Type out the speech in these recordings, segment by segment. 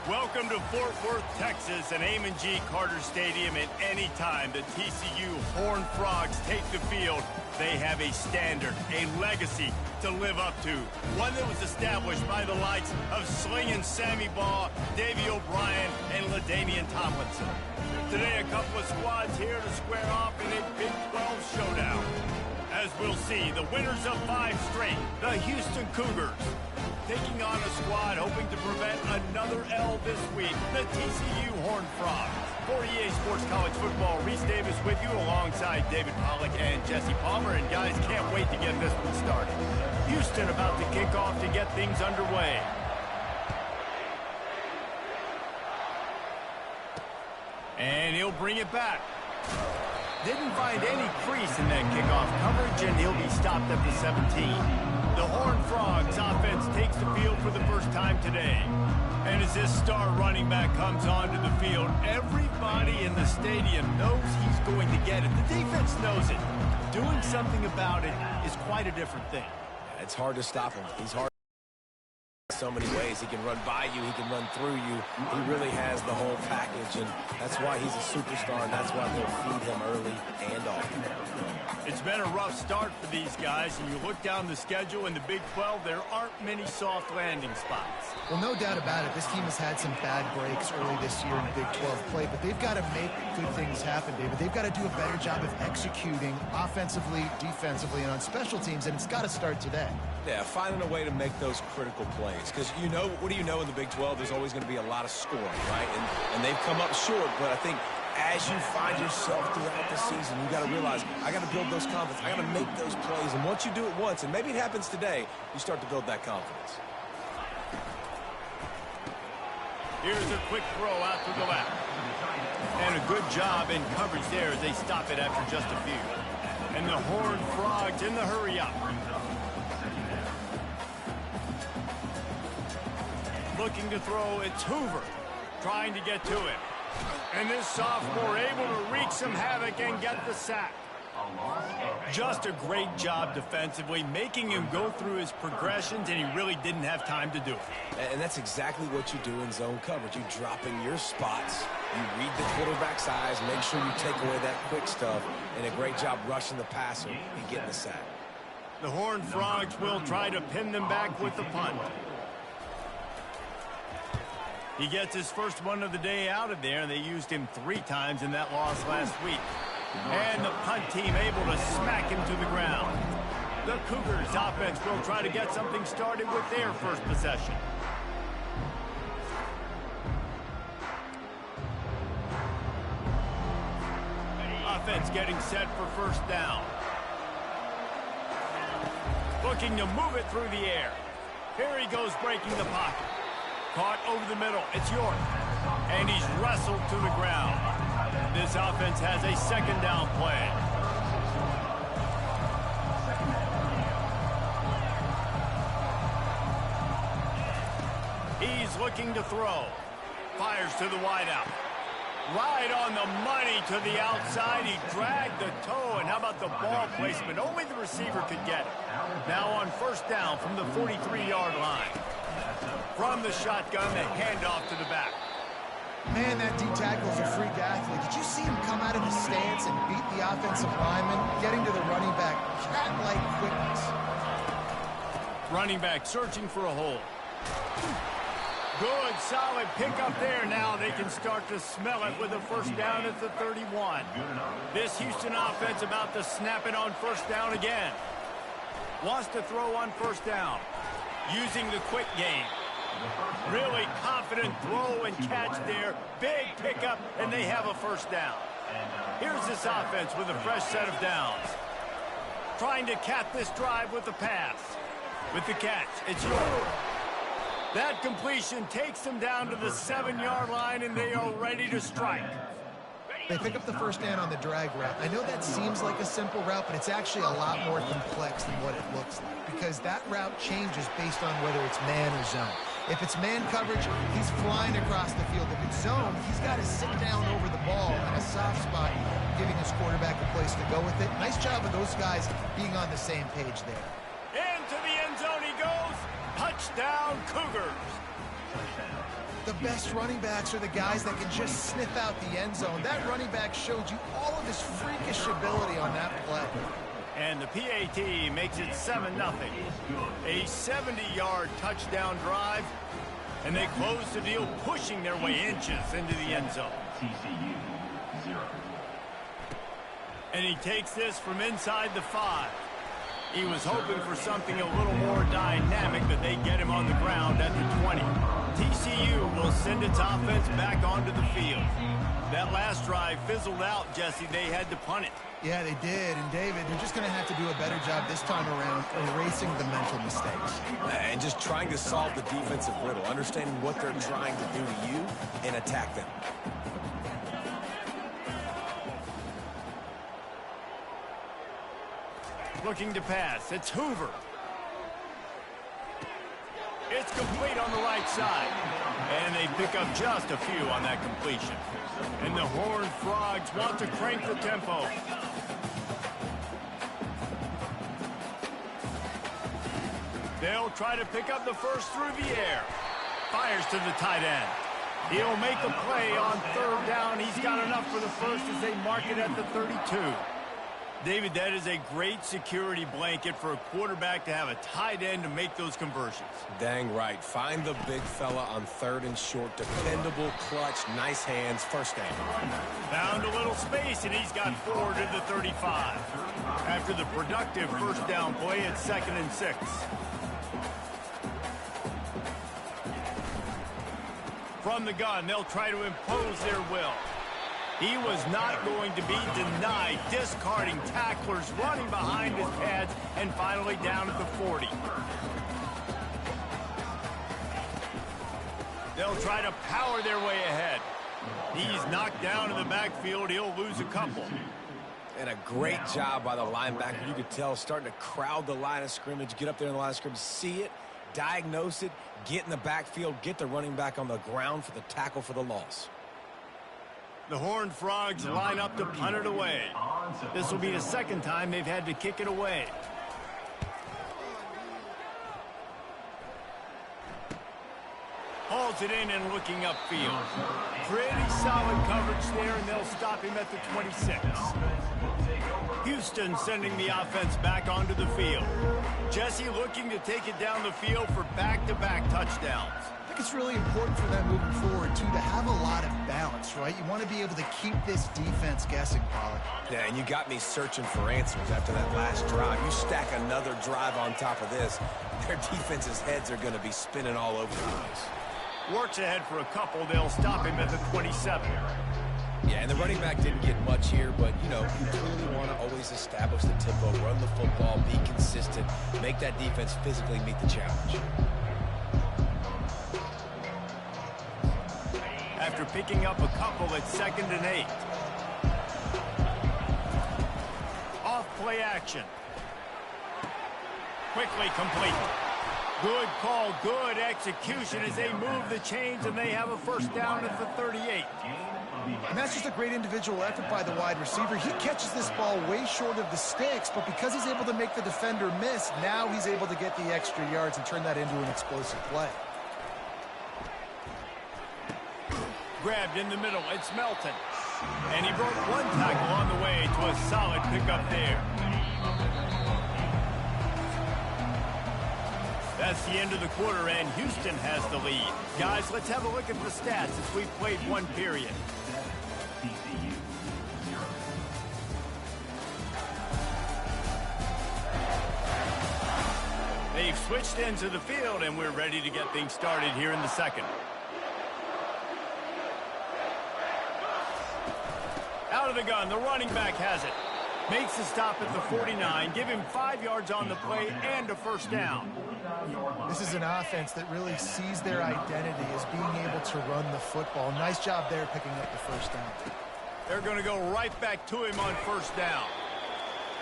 Welcome to Fort Worth, Texas, and Amon G. Carter Stadium. And anytime the TCU Horned Frogs take the field, they have a standard, a legacy to live up to. One that was established by the likes of Slingin' Sammy Baugh, Davey O'Brien, and LaDainian Tomlinson. Today, a couple of squads here to square off in a Big 12 showdown. As we'll see, the winners of 5 straight, the Houston Cougars, taking on a squad hoping to prevent another L this week, the TCU Horned Frogs. For EA Sports College Football, Reese Davis with you alongside David Pollack and Jesse Palmer. And guys, can't wait to get this one started. Houston about to kick off to get things underway. And he'll bring it back. Didn't find any crease in that kickoff coverage, and he'll be stopped at the 17. The Horned Frogs offense takes the field for the first time today. And as this star running back comes onto the field, everybody in the stadium knows he's going to get it. The defense knows it. Doing something about it is quite a different thing. It's hard to stop him. He's hard so many ways. He can run by you, he can run through you. He really has the whole package, and that's why he's a superstar, and that's why they'll feed him early and often. It's been a rough start for these guys, and you look down the schedule in the Big 12, there aren't many soft landing spots. Well, no doubt about it. This team has had some bad breaks early this year in Big 12 play, but they've got to make good things happen, David. They've got to do a better job of executing offensively, defensively, and on special teams, and it's got to start today. Yeah, finding a way to make those critical plays. Because, you know, what do you know in the Big 12? There's always going to be a lot of scoring, right? And they've come up short, but I think as you find yourself throughout the season, you got to realize, I got to build those confidence. I got to make those plays. And once you do it once, and maybe it happens today, you start to build that confidence. Here's a quick throw out to the left. And a good job in coverage there as they stop it after just a few. And the Horned Frogs in the hurry up. Looking to throw, it's Hoover trying to get to it. And this sophomore able to wreak some havoc and get the sack. Just a great job defensively, making him go through his progressions, and he really didn't have time to do it. And that's exactly what you do in zone coverage. You drop in your spots, you read the quarterback's eyes, make sure you take away that quick stuff, and a great job rushing the passer and getting the sack. The Horned Frogs will try to pin them back with the punt. He gets his first one of the day out of there, and they used him 3 times in that loss last week. And the punt team able to smack him to the ground. The Cougars offense will try to get something started with their first possession. Offense getting set for first down. Looking to move it through the air. Here he goes breaking the pocket. Caught over the middle. It's York. And he's wrestled to the ground. This offense has a second down play. He's looking to throw. Fires to the wideout. Right on the money to the outside. He dragged the toe, and how about the ball placement? Only the receiver could get it. Now on first down from the 43-yard line. From the shotgun, the handoff to the back. Man, that D-tackle's a freak athlete. Did you see him come out of his stance and beat the offensive lineman, getting to the running back? Cat-like quickness. Running back searching for a hole. Good, solid pickup there. Now they can start to smell it with a first down at the 31. This Houston offense about to snap it on first down again. Wants to throw on first down. Using the quick game. Really confident throw and catch there. Big pickup, and they have a first down. Here's this offense with a fresh set of downs. Trying to cap this drive with the pass. With the catch, it's York. That completion takes them down to the 7-yard line, and they are ready to strike. They pick up the first down on the drag route. I know that seems like a simple route, but it's actually a lot more complex than what it looks like because that route changes based on whether it's man or zone. If it's man coverage, he's flying across the field. If it's zone, he's got to sit down over the ball in a soft spot, giving his quarterback a place to go with it. Nice job of those guys being on the same page there. Into the end zone he goes. Touchdown, Cougars. The best running backs are the guys that can just sniff out the end zone. That running back showed you all of his freakish ability on that play. And the PAT makes it 7-0. A 70-yard touchdown drive, and they close the deal, pushing their way inches into the end zone. TCU 0. And he takes this from inside the 5. He was hoping for something a little more dynamic, but they get him on the ground at the 20. TCU will send its offense back onto the field. That last drive fizzled out, Jesse. They had to punt it. Yeah, they did. And, David, they're just going to have to do a better job this time around erasing the mental mistakes. And just trying to solve the defensive riddle, understanding what they're trying to do to you and attack them. Looking to pass. It's Hoover. It's complete on the right side. And they pick up just a few on that completion. And the Horned Frogs want to crank the tempo. They'll try to pick up the first through the air. Fires to the tight end. He'll make a play on third down. He's got enough for the first as they mark it at the 32. David, that is a great security blanket for a quarterback to have a tight end to make those conversions. Dang right. Find the big fella on third and short. Dependable, clutch, nice hands, first down. Found a little space, and he's got 4 to the 35. After the productive first down play, it's 2nd and 6. From the gun, they'll try to impose their will. He was not going to be denied, discarding tacklers, running behind his pads, and finally down at the 40. They'll try to power their way ahead. He's knocked down in the backfield. He'll lose a couple. And a great job by the linebacker. You could tell starting to crowd the line of scrimmage, get up there in the line of scrimmage, see it, diagnose it, get in the backfield, get the running back on the ground for the tackle for the loss. The Horned Frogs line up to punt it away. This will be the second time they've had to kick it away. Hauls it in and looking upfield. Pretty solid coverage there, and they'll stop him at the 26. Houston sending the offense back onto the field. Jesse looking to take it down the field for back-to-back touchdowns. I think it's really important for them moving forward, too, to have a lot of balance, right? You want to be able to keep this defense guessing, Pollard. Yeah, and you got me searching for answers after that last drive. You stack another drive on top of this, their defense's heads are going to be spinning all over the place. Works ahead for a couple. They'll stop him at the 27. Yeah, and the running back didn't get much here, but, you know, you clearly want to always establish the tempo, run the football, be consistent, make that defense physically meet the challenge. After picking up a couple, it's 2nd and 8. Off play action. Quickly complete. Good call, good execution as they move the chains, and they have a first down at the 38. And that's just a great individual effort by the wide receiver. He catches this ball way short of the sticks, but because he's able to make the defender miss, now he's able to get the extra yards and turn that into an explosive play. Grabbed in the middle, it's Melton. And he broke one tackle on the way to a solid pickup there. That's the end of the quarter, and Houston has the lead. Guys, let's have a look at the stats as we've played one period. TCU 0. They've switched into the field, and we're ready to get things started here in the second. Out of the gun, the running back has it. Makes the stop at the 49, give him 5 yards on the play and a first down. This is an offense that really sees their identity as being able to run the football. Nice job there picking up the first down. They're going to go right back to him on first down.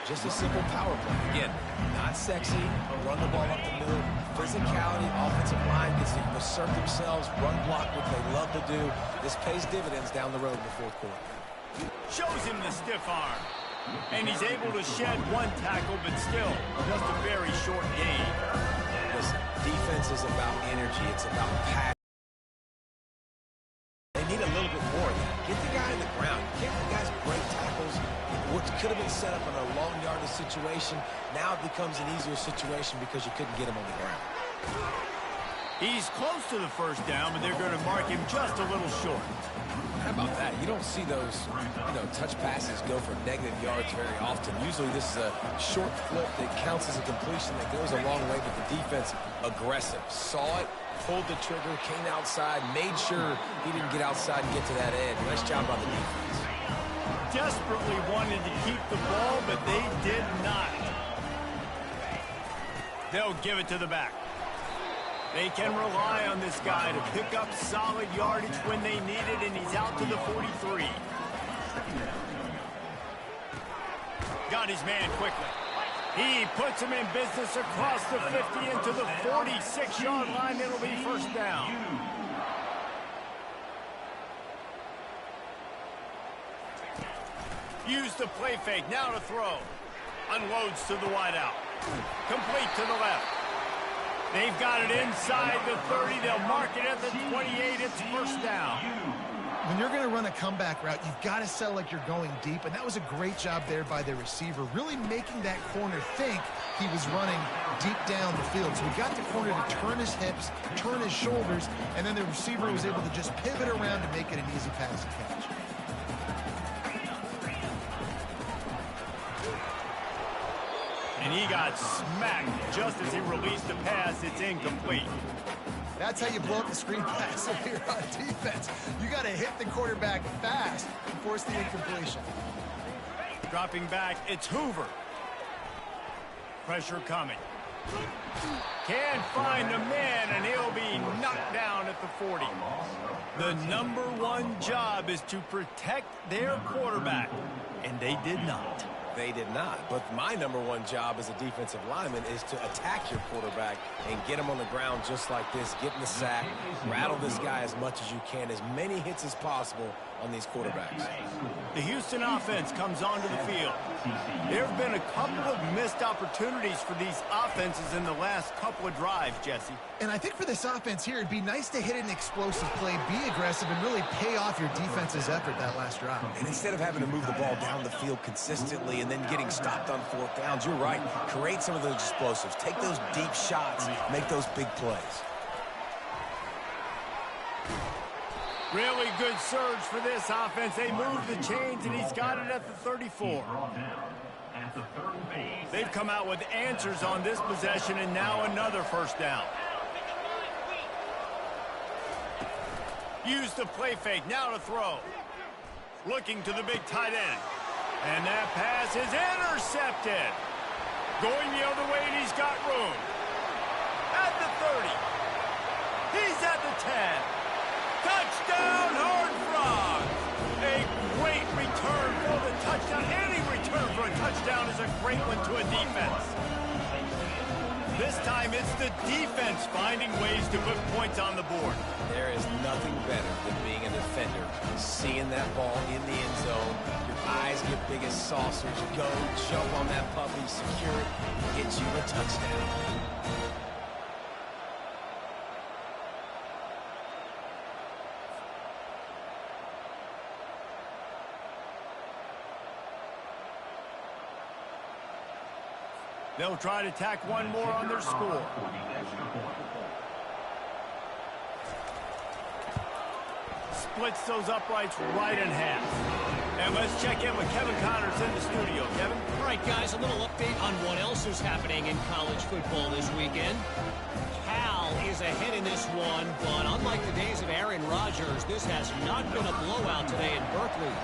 Just a simple power play. Again, not sexy, run the ball up the middle. Physicality, offensive line gets to assert themselves, run block, what they love to do. This pays dividends down the road in the fourth quarter. Shows him the stiff arm. And he's able to shed one tackle, but still, just a very short gain. Listen, defense is about energy. It's about passion. They need a little bit more of that. Get the guy in the ground. Get the guys break tackles. What could have been set up in a long yardage situation, now it becomes an easier situation because you couldn't get him on the ground. He's close to the first down, but they're going to mark him just a little short. How about that? You don't see those, touch passes go for negative yards very often. Usually this is a short flip that counts as a completion that goes a long way, but the defense aggressive. Saw it, pulled the trigger, came outside, made sure he didn't get outside and get to that edge. Nice job by the defense. Desperately wanted to keep the ball, but they did not. They'll give it to the back. They can rely on this guy to pick up solid yardage when they need it, and he's out to the 43. Got his man quickly. He puts him in business across the 50 into the 46-yard line. It'll be first down. Use the play fake, now to throw. Unloads to the wideout. Complete to the left. They've got it inside the 30. They'll mark it at the 28. It's first down. When you're going to run a comeback route, you've got to sell like you're going deep, and that was a great job there by the receiver, really making that corner think he was running deep down the field. So we got the corner to turn his hips, turn his shoulders, and then the receiver was able to just pivot around to make it an easy pass and catch. And he got smacked just as he released the pass. It's incomplete. That's how you blow up the screen pass if you're on defense. You got to hit the quarterback fast and force the incompletion. Dropping back, it's Hoover. Pressure coming. Can't find the man, and he'll be knocked down at the 40. The #1 job is to protect their quarterback, and they did not. They did not. But my #1 job as a defensive lineman is to attack your quarterback and get him on the ground just like this. Get in the sack, rattle this guy as much as you can, as many hits as possible on these quarterbacks. The Houston offense comes onto the field. There have been a couple of missed opportunities for these offenses in the last couple of drives, Jesse. And I think for this offense here, it'd be nice to hit an explosive play, be aggressive, and really pay off your defense's effort that last drive. And instead of having to move the ball down the field consistently and then getting stopped on fourth downs, you're right. Create some of those explosives. Take those deep shots. Make those big plays. Really good surge for this offense. They move the chains, and he's got it at the 34. They've come out with answers on this possession, and now another first down. Use the play fake, now to throw. Looking to the big tight end. And that pass is intercepted. Going the other way, and he's got room. At the 30. He's at the 10. Touchdown, Horned Frogs! A great return for the touchdown. Any return for a touchdown is a great one to a defense. This time it's the defense finding ways to put points on the board. There is nothing better than being a defender. Seeing that ball in the end zone, your eyes get big as saucers. Go, jump on that puppy, secure it, get you a touchdown. They'll try to tack one more on their score. Splits those uprights right in half. And let's check in with Kevin Connors in the studio. Kevin? All right, guys, a little update on what else is happening in college football this weekend. Cal is ahead in this one, but unlike the days of Aaron Rodgers, this has not been a blowout today in Berkeley.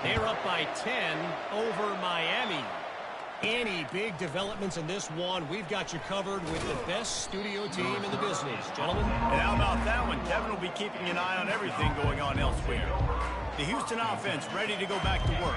They're up by 10 over Miami. Any big developments in this one, we've got you covered with the best studio team in the business. Gentlemen? And how about that one? Kevin will be keeping an eye on everything going on elsewhere. The Houston offense ready to go back to work.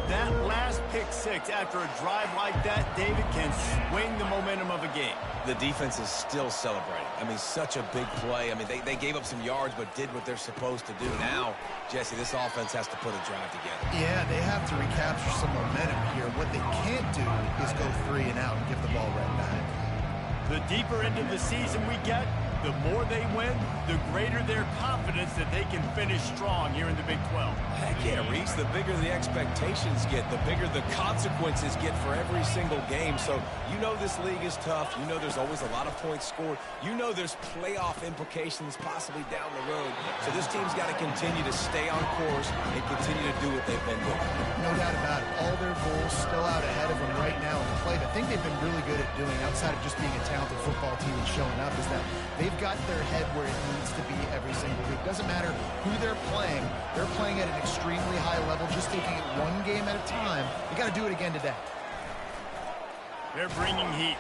That last pick six after a drive like that, David, can swing the momentum of a game. The defense is still celebrating. I mean, such a big play. I mean, they gave up some yards but did what they're supposed to do. Now, Jesse, this offense has to put a drive together. Yeah, they have to recapture some momentum here. What they can't do is go 3 and out and give the ball right back. The deeper into the season we get, the more they win, the greater their confidence that they can finish strong here in the Big 12. Heck yeah, Reese, the bigger the expectations get, the bigger the consequences get for every single game. So you know this league is tough. You know there's always a lot of points scored. You know there's playoff implications possibly down the road. So this team's got to continue to stay on course and continue to do what they've been doing. No doubt about it. All their goals still out ahead of them right now in the play. The thing they've been really good at doing, outside of just being a talented football team and showing up, is that they've got their head where it needs to be every single week. Doesn't matter who they're playing at an extremely high level, just taking it one game at a time. You got to do it again today. They're bringing heat.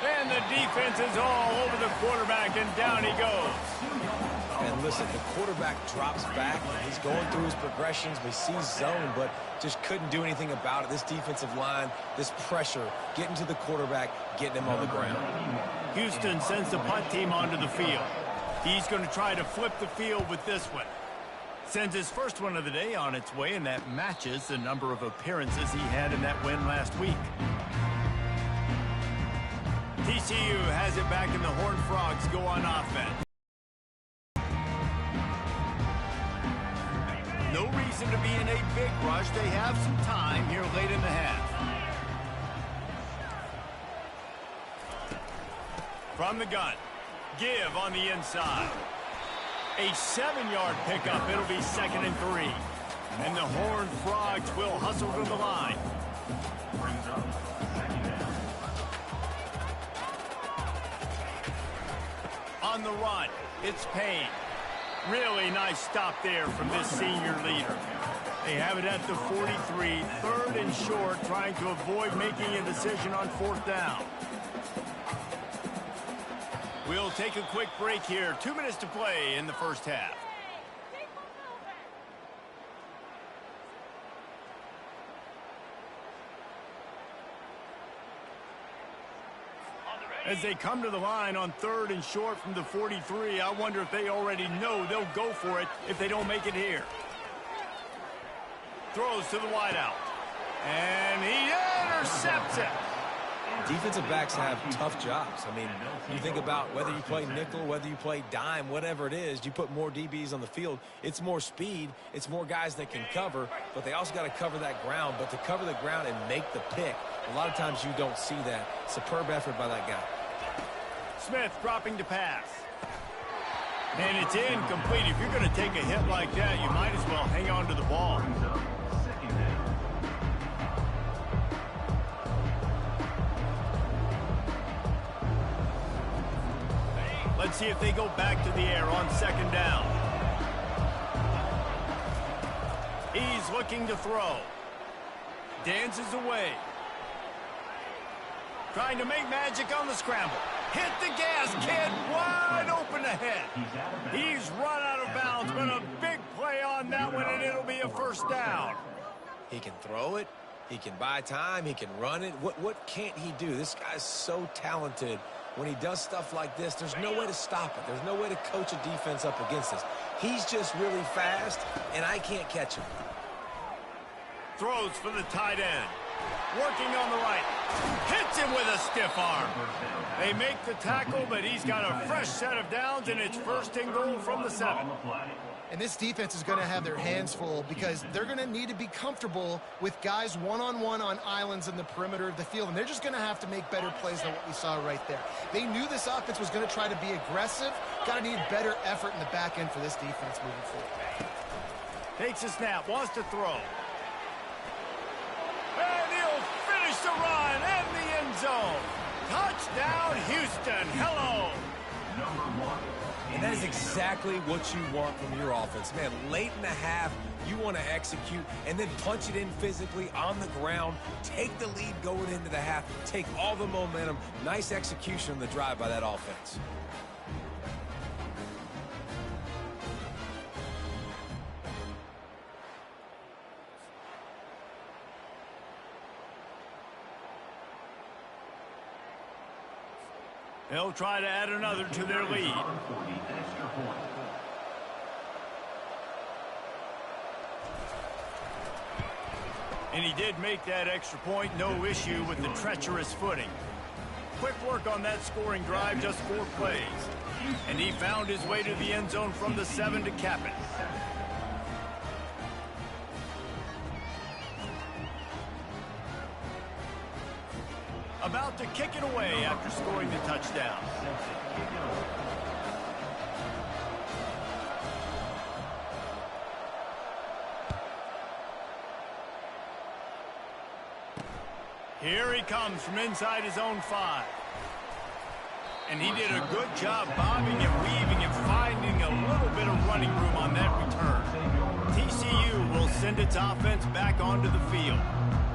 And the defense is all over the quarterback, and down he goes. And listen, the quarterback drops back. He's going through his progressions. We see zone, but just couldn't do anything about it. This defensive line, this pressure, getting to the quarterback, getting him on the ground. Houston sends the punt team onto the field. He's going to try to flip the field with this one. Sends his first one of the day on its way, and that matches the number of appearances he had in that win last week. TCU has it back, and the Horned Frogs go on offense. No reason to be in a big rush. They have some time here late in the half. From the gun, give on the inside. A 7-yard pickup. It'll be 2nd and 3. And the Horned Frogs will hustle to the line. On the run, it's Payne. Really nice stop there from this senior leader. They have it at the 43, 3rd and short, trying to avoid making a decision on 4th down. We'll take a quick break here. 2 minutes to play in the first half. As they come to the line on 3rd and short from the 43, I wonder if they already know they'll go for it if they don't make it here. Throws to the wideout. And he intercepts it. Defensive backs have tough jobs. I mean, you think about whether you play nickel, whether you play dime, whatever it is, you put more DBs on the field. It's more speed. It's more guys that can cover, but they also got to cover that ground. But to cover the ground and make the pick, a lot of times you don't see that. Superb effort by that guy. Smith dropping to pass. And it's incomplete. If you're going to take a hit like that, you might as well hang on to the ball. Let's see if they go back to the air on 2nd down. He's looking to throw. Dances away. Trying to make magic on the scramble. Hit the gas, kid. Wide open ahead. He's run out of bounds, but a big play on that one, and it'll be a 1st down. He can throw it. He can buy time. He can run it. What can't he do? This guy's so talented. When he does stuff like this, there's no way to stop it. There's no way to coach a defense up against this. He's just really fast, and I can't catch him. Throws for the tight end. Working on the right. Hits him with a stiff arm. They make the tackle, but he's got a fresh set of downs, and it's 1st and goal from the 7. And this defense is going to have their hands full because they're going to need to be comfortable with guys one-on-one on islands in the perimeter of the field. And they're just going to have to make better plays than what we saw right there. They knew this offense was going to try to be aggressive. Got to need better effort in the back end for this defense moving forward. Takes a snap, wants to throw. And he'll finish the run in the end zone. Touchdown, Houston. Hello. And that is exactly what you want from your offense. Man, late in the half, you want to execute and then punch it in physically on the ground, take the lead going into the half, take all the momentum. Nice execution on the drive by that offense. They'll try to add another to their lead. And he did make that extra point, no issue with the treacherous footing. Quick work on that scoring drive, just 4 plays. And he found his way to the end zone from the 7 to cap it. About to kick it away after scoring the touchdown. Here he comes from inside his own 5. And he did a good job bobbing and weaving and finding a little bit of running room on that return. TCU will send its offense back onto the field.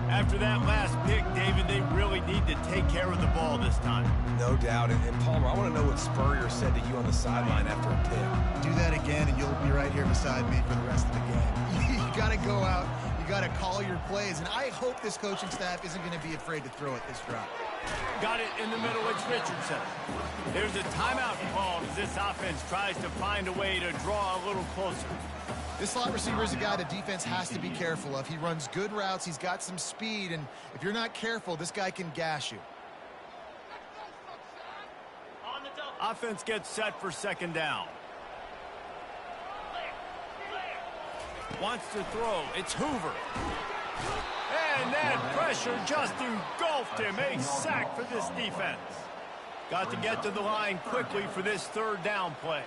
After that last pick, David, they really need to take care of the ball this time. No doubt. And Palmer, I want to know what Spurrier said to you on the sideline after a pick. Do that again, and you'll be right here beside me for the rest of the game. You got to go out. You got to call your plays. And I hope this coaching staff isn't going to be afraid to throw it this drive. Got it in the middle. It's Richardson. There's a timeout called as this offense tries to find a way to draw a little closer. This slot receiver is a guy the defense has to be careful of. He runs good routes. He's got some speed, and if you're not careful, this guy can gash you. Offense gets set for 2nd down. Wants to throw. It's Hoover. And that pressure just engulfed him. A sack for this defense. Got to get to the line quickly for this 3rd down play.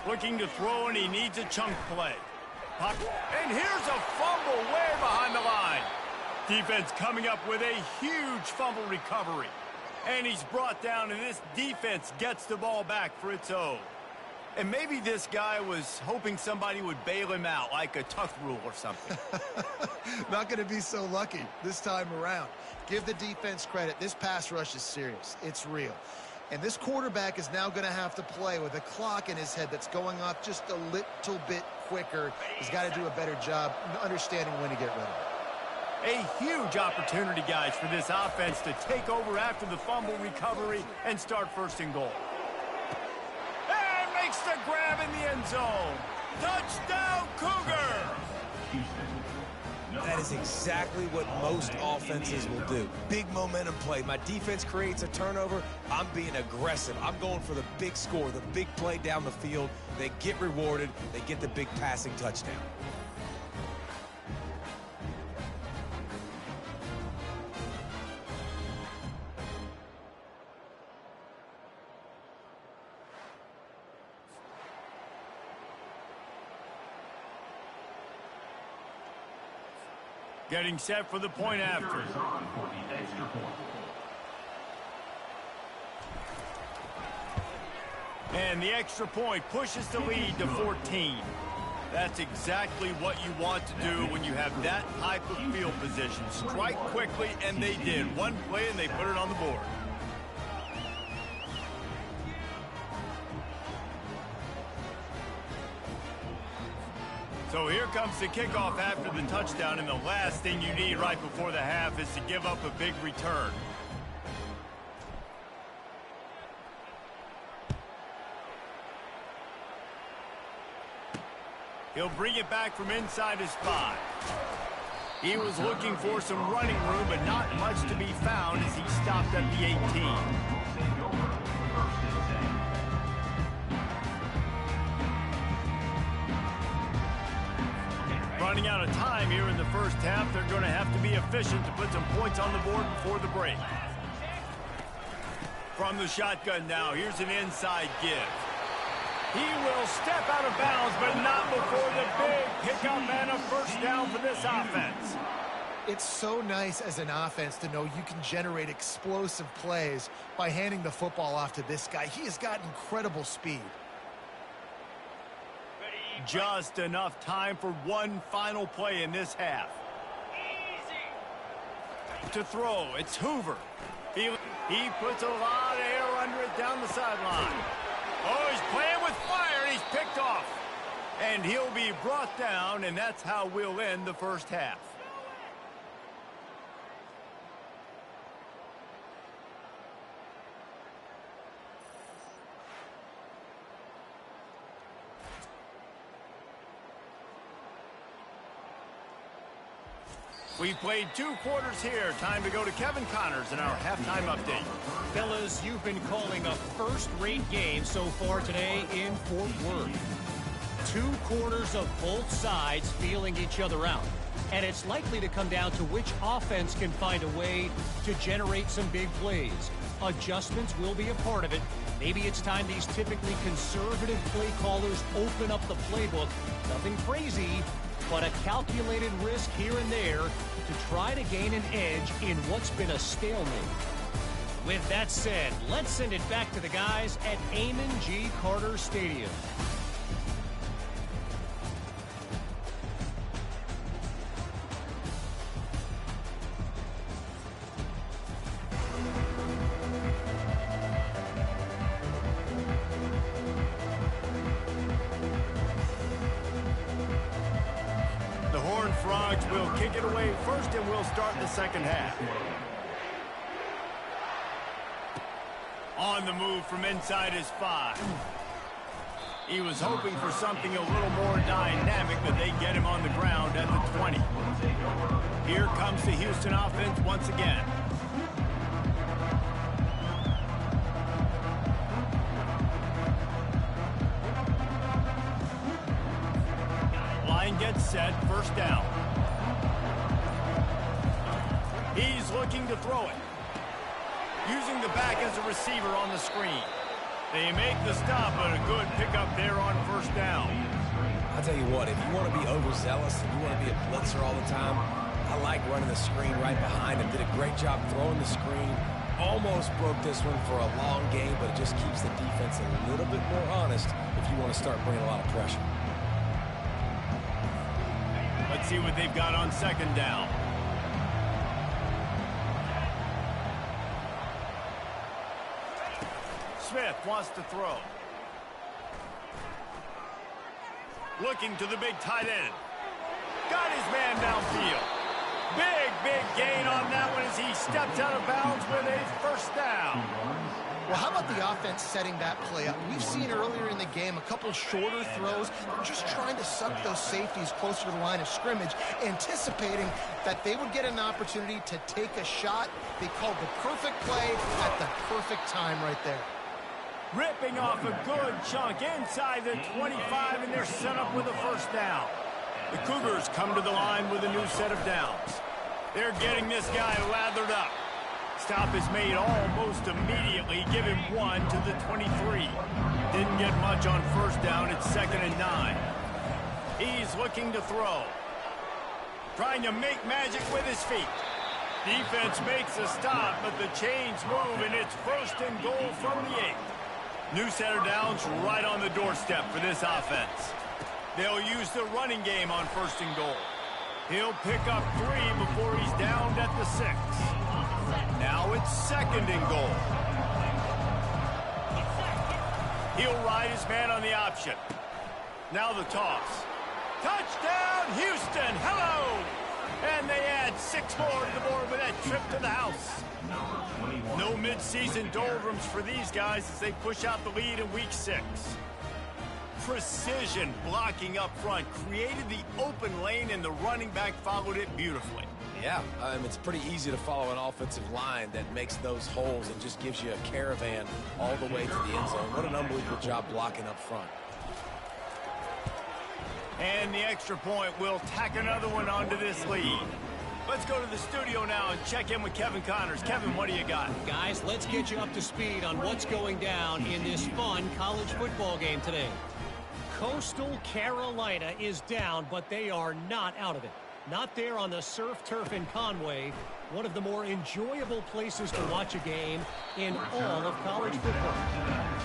Looking to throw, and he needs a chunk play. And here's a fumble way behind the line. Defense coming up with a huge fumble recovery. And he's brought down, and this defense gets the ball back for its own. And maybe this guy was hoping somebody would bail him out, like a tuck rule or something. Not going to be so lucky this time around. Give the defense credit. This pass rush is serious. It's real. And this quarterback is now going to have to play with a clock in his head that's going off just a little bit quicker. He's got to do a better job understanding when to get rid of it. A huge opportunity, guys, for this offense to take over after the fumble recovery and start 1st and goal. And makes the grab in the end zone. Touchdown, Cougar! That is exactly what most offenses will do. Big momentum play. My defense creates a turnover. I'm being aggressive. I'm going for the big score, the big play down the field. They get rewarded. They get the big passing touchdown. Getting set for the point after. And the extra point pushes the lead to 14. That's exactly what you want to do when you have that type of field position. Strike quickly, and they did. One play, and they put it on the board. So here comes the kickoff after the touchdown, and the last thing you need right before the half is to give up a big return. He'll bring it back from inside his 5. He was looking for some running room, but not much to be found as he stopped at the 18. first half, they're going to have to be efficient to put some points on the board before the break. From the shotgun now, here's an inside give. He will step out of bounds, but not before the big pickup and a first down for this offense. It's so nice as an offense to know you can generate explosive plays by handing the football off to this guy. He has got incredible speed. Just enough time for one final play in this half. To throw, it's Hoover. He puts a lot of air under it down the sideline. Oh, he's playing with fire, and he's picked off. And he'll be brought down, and that's how we'll end the first half. We played 2 quarters here. Time to go to Kevin Connors in our halftime update. Fellas, you've been calling a first-rate game so far today in Fort Worth. 2 quarters of both sides feeling each other out. And it's likely to come down to which offense can find a way to generate some big plays. Adjustments will be a part of it. Maybe it's time these typically conservative play callers open up the playbook. Nothing crazy, but a calculated risk here and there to try to gain an edge in what's been a stalemate. With that said, let's send it back to the guys at Amon G. Carter Stadium. Frogs will kick it away first, and we'll start the second half. On the move from inside his 5. He was hoping for something a little more dynamic, but they get him on the ground at the 20. Here comes the Houston offense once again. Line gets set, first down. He's looking to throw it. Using the back as a receiver on the screen. They make the stop, but a good pickup there on first down. I'll tell you what, if you want to be overzealous and you want to be a blitzer all the time, I like running the screen right behind him. Did a great job throwing the screen. Almost broke this one for a long game, but it just keeps the defense a little bit more honest if you want to start bringing a lot of pressure. Let's see what they've got on second down. Smith wants to throw. Looking to the big tight end. Got his man downfield. Big gain on that one as he steps out of bounds with a first down. Well, how about the offense setting that play up? We've seen earlier in the game a couple shorter throws. They're just trying to suck those safeties closer to the line of scrimmage, anticipating that they would get an opportunity to take a shot. They called the perfect play at the perfect time right there. Ripping off a good chunk inside the 25, and they're set up with a first down. The Cougars come to the line with a new set of downs. They're getting this guy lathered up. Stop is made almost immediately. Give him 1 to the 23. Didn't get much on first down. It's 2nd and 9. He's looking to throw. Trying to make magic with his feet. Defense makes a stop, but the chains move, and it's 1st and goal from the 8. New set of downs right on the doorstep for this offense. They'll use the running game on 1st and goal. He'll pick up 3 before he's downed at the 6. Now it's 2nd and goal. He'll ride his man on the option. Now the toss. Touchdown, Houston! Hello! And they add 6 more to the board with that trip to the house. No mid-season doldrums for these guys as they push out the lead in week 6. Precision blocking up front created the open lane, and the running back followed it beautifully. Yeah, it's pretty easy to follow an offensive line that makes those holes and just gives you a caravan all the way to the end zone. What an unbelievable job blocking up front. And the extra point will tack another one onto this lead. Let's go to the studio now and check in with Kevin Connors. Kevin, what do you got? Guys, let's get you up to speed on what's going down in this fun college football game today. Coastal Carolina is down, but they are not out of it. Not there on the surf turf in Conway, one of the more enjoyable places to watch a game in all of college football.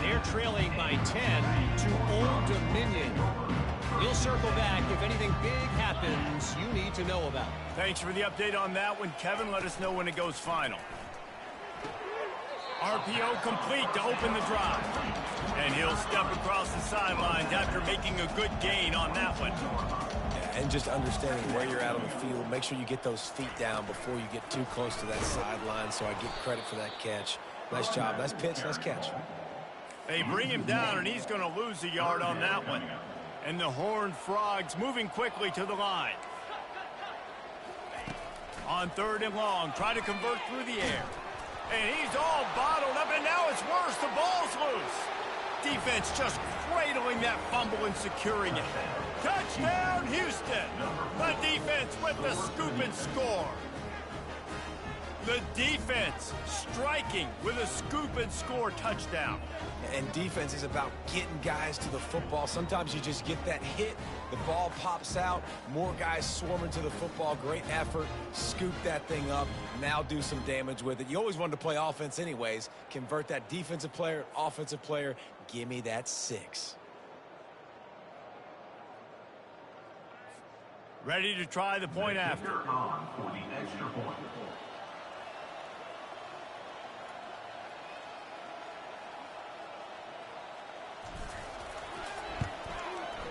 They're trailing by 10 to Old Dominion. We'll circle back if anything big happens you need to know about. Thanks for the update on that one, Kevin. Let us know when it goes final. RPO complete to open the drive. And he'll step across the sidelines after making a good gain on that one. And just understanding where you're at on the field, make sure you get those feet down before you get too close to that sideline, so I get credit for that catch. Nice job. Nice pitch, nice catch. They bring him down, and he's going to lose a yard on that one. And the Horned Frogs moving quickly to the line. On 3rd and long, try to convert through the air. And he's all bottled up, and now it's worse. The ball's loose. Defense just cradling that fumble and securing it. Touchdown, Houston. The defense with the scoop and score. The defense striking with a scoop and score touchdown. And defense is about getting guys to the football. Sometimes you just get that hit, the ball pops out, more guys swarming to the football. Great effort, scoop that thing up, now do some damage with it. You always wanted to play offense anyways. Convert that defensive player, offensive player, give me that 6. Ready to try the point after. On for the extra point.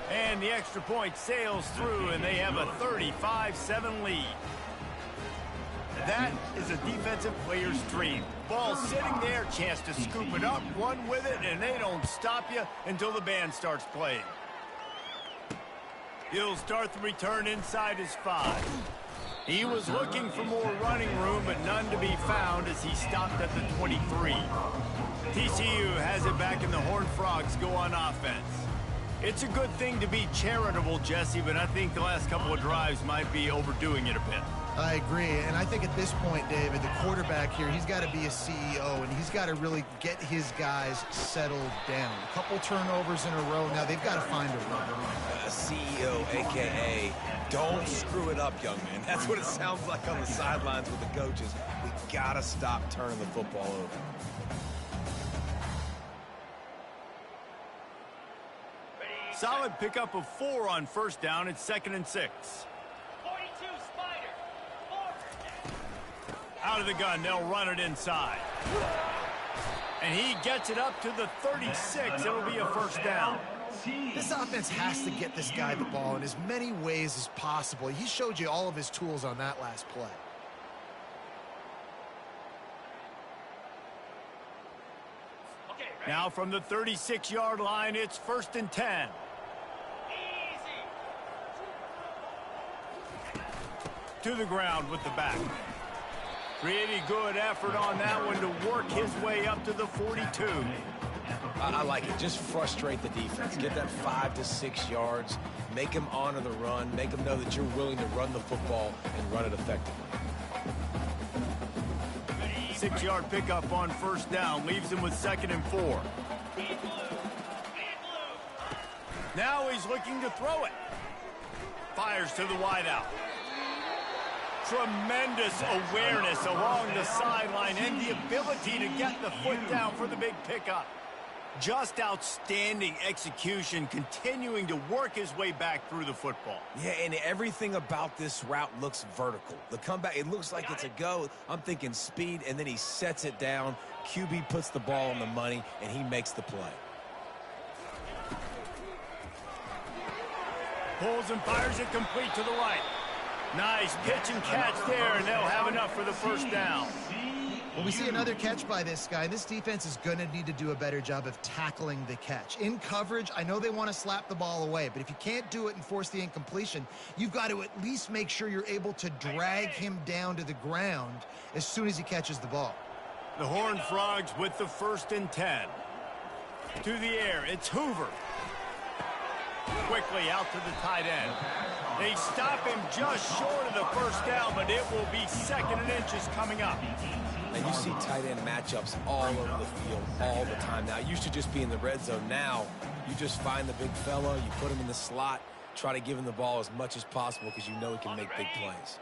And the extra point sails through, and they have a 35-7 lead. That is a defensive player's dream. Ball sitting there, chance to scoop it up, run with it, and they don't stop you until the band starts playing. He'll start the return inside his 5. He was looking for more running room, but none to be found as he stopped at the 23. TCU has it back, and the Horned Frogs go on offense. It's a good thing to be charitable, Jesse, but I think the last couple of drives might be overdoing it a bit. I agree, and I think at this point, David, the quarterback here, he's got to be a CEO, and he's got to really get his guys settled down. A couple turnovers in a row. Now they've got to find a run. A CEO, a.k.a. don't screw it up, young man. That's what it sounds like on the sidelines with the coaches. We got to stop turning the football over. Solid pickup of 4 on 1st down. It's 2nd and 6. 42 Spider. Out of the gun, they'll run it inside. And he gets it up to the 36. It'll be a 1st down. This offense has to get this guy the ball in as many ways as possible. He showed you all of his tools on that last play. Now from the 36-yard line, it's 1st and 10. To the ground with the back. Pretty good effort on that one to work his way up to the 42. I like it. Just frustrate the defense. Get that 5 to 6 yards. Make them honor the run. Make them know that you're willing to run the football and run it effectively. 6-yard pickup on 1st down. Leaves him with 2nd and 4. Now he's looking to throw it. Fires to the wideout. Tremendous awareness along the sideline and the ability to get the foot down for the big pickup. Just outstanding execution, continuing to work his way back through the football. Yeah, and everything about this route looks vertical. The comeback, it looks like it's a go. I'm thinking speed, and then he sets it down. QB puts the ball on the money, and he makes the play. Pulls and fires it complete to the right. Nice pitch and catch there, and they'll have enough for the 1st down. Well, we see another catch by this guy. This defense is going to need to do a better job of tackling the catch. In coverage, I know they want to slap the ball away, but if you can't do it and force the incompletion, you've got to at least make sure you're able to drag him down to the ground as soon as he catches the ball. The Horned Frogs with the 1st and 10. To the air, it's Hoover. Quickly out to the tight end. They stop him just short of the first down, but it will be 2nd and inches coming up. And you see tight end matchups all over the field all the time now. It used to just be in the red zone. Now you just find the big fella, you put him in the slot, try to give him the ball as much as possible because you know he can make big plays.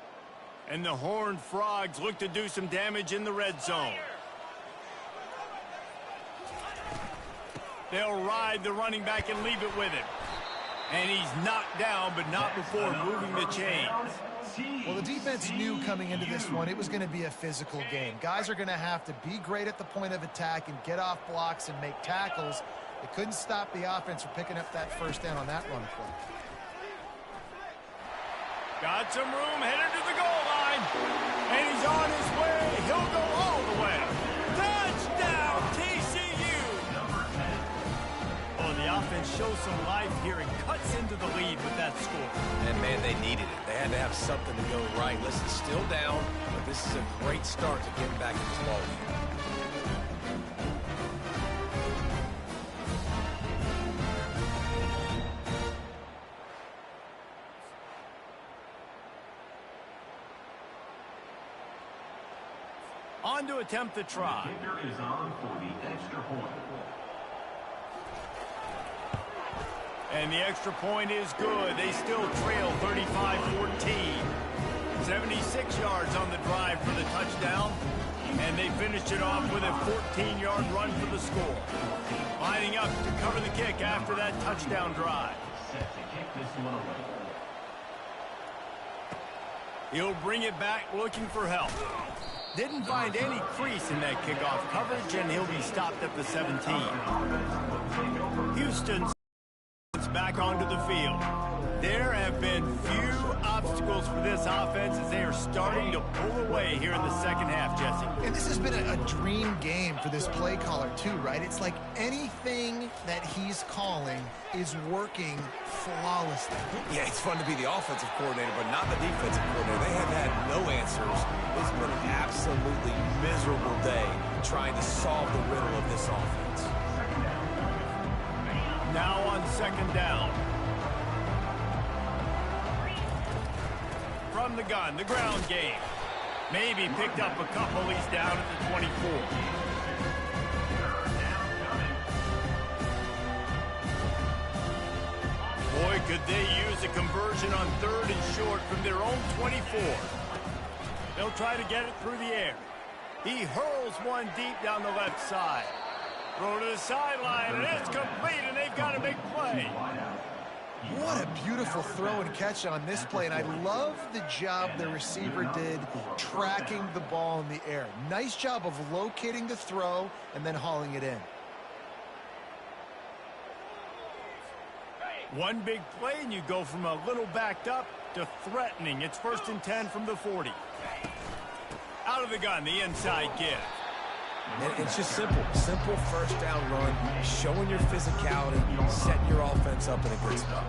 And the Horned Frogs look to do some damage in the red zone. They'll ride the running back and leave it with him. And he's knocked down, but not before moving the chains. Well, the defense knew coming into this one it was going to be a physical game. Guys are going to have to be great at the point of attack and get off blocks and make tackles. They couldn't stop the offense from picking up that first down on that run play. Got some room, headed to the goal line. And he's on his way. He'll go all the way. Touchdown, TCU! Oh, the offense shows some life here and cuts into the lead with that score. And, man, they needed it. They had to have something to go right. Listen, still down, but this is a great start to getting back in this ball game. On to attempt the try. Kicker is on for the extra point. And the extra point is good. They still trail 35-14. 76 yards on the drive for the touchdown. And they finished it off with a 14-yard run for the score. Lining up to cover the kick after that touchdown drive. Set to kick this one away. He'll bring it back looking for help. Didn't find any crease in that kickoff coverage, and he'll be stopped at the 17. Houston's back onto the field. There have been few obstacles for this offense as they are starting to pull away here in the second half, Jesse. And this has been a dream game for this play caller too, right? It's like anything that he's calling is working flawlessly. Yeah, it's fun to be the offensive coordinator, but not the defensive coordinator. They have had no answers. It's been an absolutely miserable day trying to solve the riddle of this offense. Now on 2nd down. From the gun, the ground game. Maybe picked up a couple. He's down at the 24. Boy, could they use a conversion on 3rd and short from their own 24. They'll try to get it through the air. He hurls one deep down the left side. Throw to the sideline, and it's complete, and they've got a big play. What a beautiful throw and catch on this play, and I love the job the receiver did tracking the ball in the air. Nice job of locating the throw and then hauling it in. One big play, and you go from a little backed up to threatening. It's 1st and 10 from the 40. Out of the gun, the inside give. And it's just simple. Simple first down run, showing your physicality, setting your offense up in a good spot.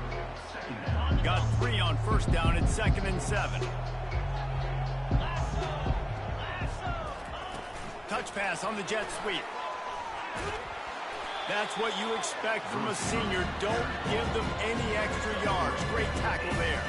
Got 3 on 1st down. It's 2nd and 7. Touch pass on the jet sweep. That's what you expect from a senior. Don't give them any extra yards. Great tackle there.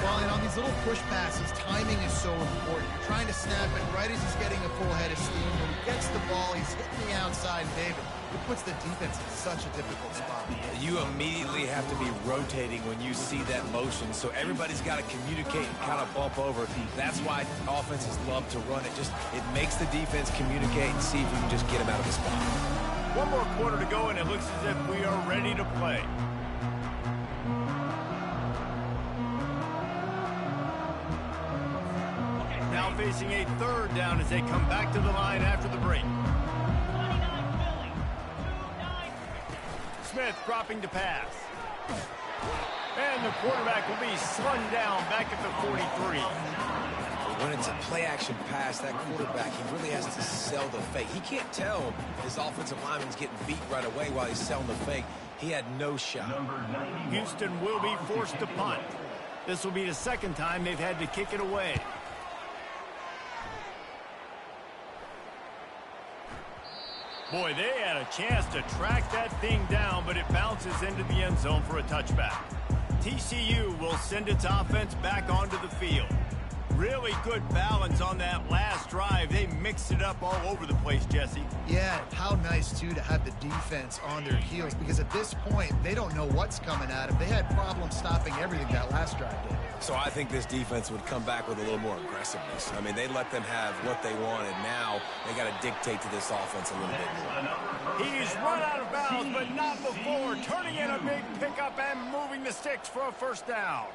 Well, and on these little push passes, timing is so important. You're trying to snap it right as he's getting a full head of steam. When he gets the ball, he's hitting the outside, David. It puts the defense in such a difficult spot. You immediately have to be rotating when you see that motion, so everybody's got to communicate and kind of bump over. That's why offenses love to run it. It makes the defense communicate and see if you can just get them out of the spot. One more quarter to go, and it looks as if we are ready to play. Now facing a 3rd down as they come back to the line after the break. Smith dropping to pass. And the quarterback will be slung down back at the 43. When it's a play-action pass, that quarterback, he really has to sell the fake. He can't tell his offensive lineman's getting beat right away while he's selling the fake. He had no shot. Houston will be forced to punt. This will be the 2nd time they've had to kick it away. Boy, they had a chance to track that thing down, but it bounces into the end zone for a touchback. TCU will send its offense back onto the field. Really good balance on that last drive. They mixed it up all over the place, Jesse. Yeah, how nice, too, to have the defense on their heels, because at this point, they don't know what's coming at them. They had problems stopping everything that last drive did. So I think this defense would come back with a little more aggressiveness. I mean, they let them have what they wanted. Now they got to dictate to this offense a little bit more. He's run out of bounds, but not before. Turning in a big pickup and moving the sticks for a first down.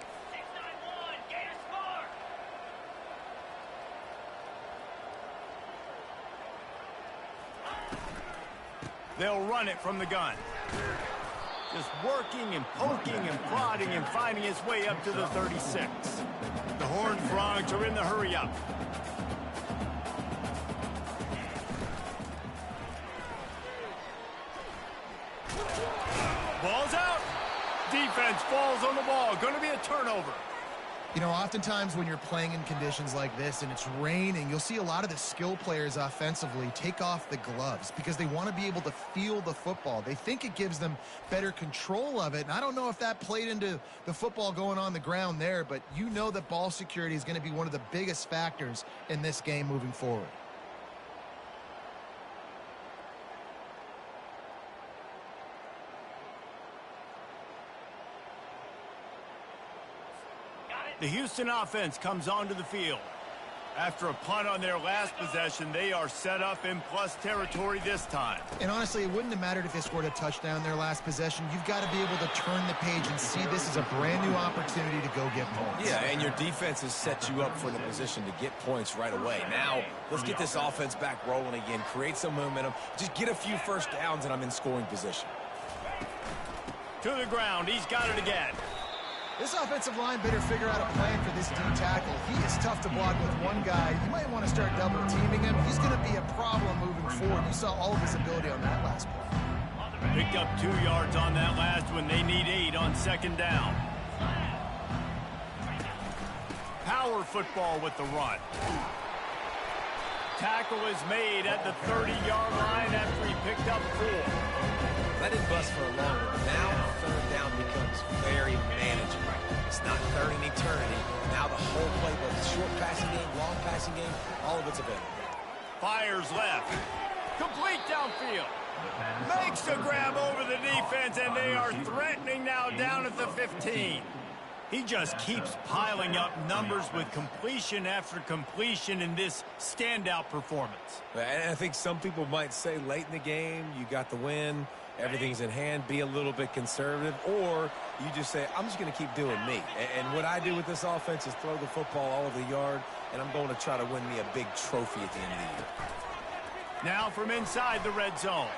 They'll run it from the gun. Just working and poking and prodding and finding his way up to the 36. The Horned Frogs are in the hurry-up. Ball's out. Defense falls on the ball. Going to be a turnover. You know, oftentimes when you're playing in conditions like this and it's raining, you'll see a lot of the skill players offensively take off the gloves because they want to be able to feel the football. They think it gives them better control of it. And I don't know if that played into the football going on the ground there, but you know that ball security is going to be one of the biggest factors in this game moving forward. The Houston offense comes onto the field. After a punt on their last possession, they are set up in plus territory this time. And honestly, it wouldn't have mattered if they scored a touchdown their last possession. You've got to be able to turn the page and see this as a brand new opportunity to go get points. Yeah, and your defense has set you up for the position to get points right away. Now, let's get this offense back rolling again, create some momentum, just get a few first downs, and I'm in scoring position. To the ground, he's got it again. This offensive line better figure out a plan for this D tackle. He is tough to block with one guy. You might want to start double teaming him. He's going to be a problem moving forward. You saw all of his ability on that last play. Picked up 2 yards on that last one. They need 8 on second down. Power football with the run. Tackle is made at the 30-yard line after he picked up 4. That didn't bust for a long one. Now third down becomes very manageable. It's not third in eternity. Now the whole playbook, short passing game, long passing game, all of it's available. Fires left. Complete downfield. Makes the grab over the defense, and they are threatening now down at the 15. He just keeps piling up numbers with completion after completion in this standout performance. And I think some people might say late in the game, you got the win, everything's in hand, be a little bit conservative, or you just say, I'm just going to keep doing me. And what I do with this offense is throw the football all over the yard, and I'm going to try to win me a big trophy at the end of the year. Now from inside the red zone.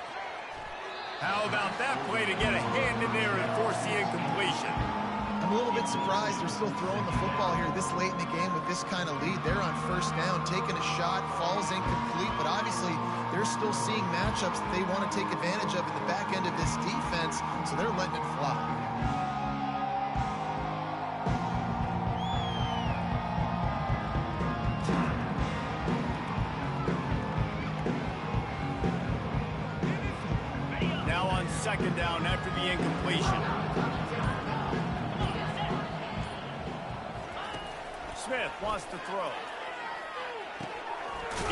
How about that play to get a hand in there and force the incompletion? I'm a little bit surprised they're still throwing the football here this late in the game with this kind of lead. They're on first down, taking a shot, falls incomplete, but obviously they're still seeing matchups that they want to take advantage of in the back end of this defense, so they're letting it fly. Now on second down after the incompletion. Smith wants to throw.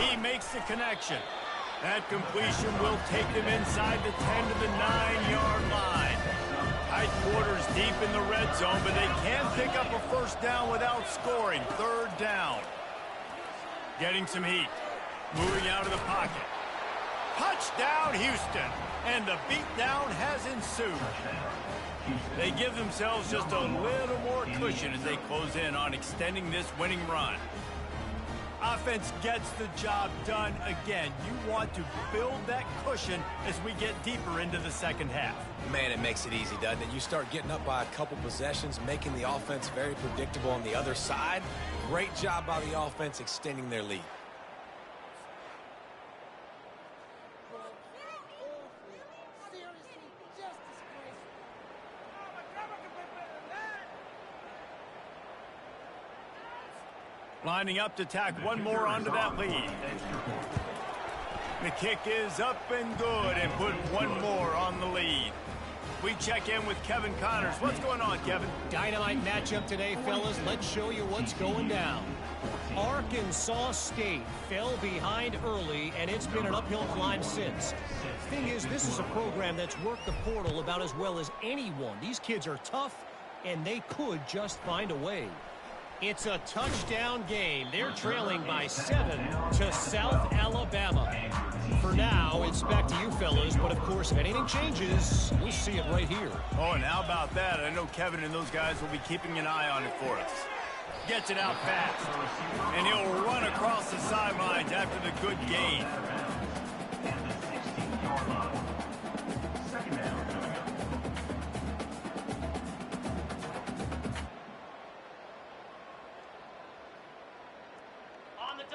He makes the connection. That completion will take them inside the 10 to the 9-yard line. Tight quarters deep in the red zone, but they can pick up a first down without scoring. Third down. Getting some heat. Moving out of the pocket. Touchdown, Houston. And the beatdown has ensued. They give themselves just a little more cushion as they close in on extending this winning run. Offense gets the job done again. You want to build that cushion as we get deeper into the second half. Man, it makes it easy, doesn't it? You start getting up by a couple possessions, making the offense very predictable on the other side. Great job by the offense extending their lead. Lining up to tack one more onto that lead. The kick is up and good and put one more on the lead. We check in with Kevin Connors. What's going on, Kevin? Dynamite matchup today, fellas. Let's show you what's going down. Arkansas State fell behind early, and it's been an uphill climb since. Thing is, this is a program that's worked the portal about as well as anyone. These kids are tough, and they could just find a way. It's a touchdown game. They're trailing by 7 to South Alabama. For now, it's back to you fellas, but of course, if anything changes, we'll see it right here. Oh, and how about that? I know Kevin and those guys will be keeping an eye on it for us. Gets it out fast, and he'll run across the sidelines after the good gain.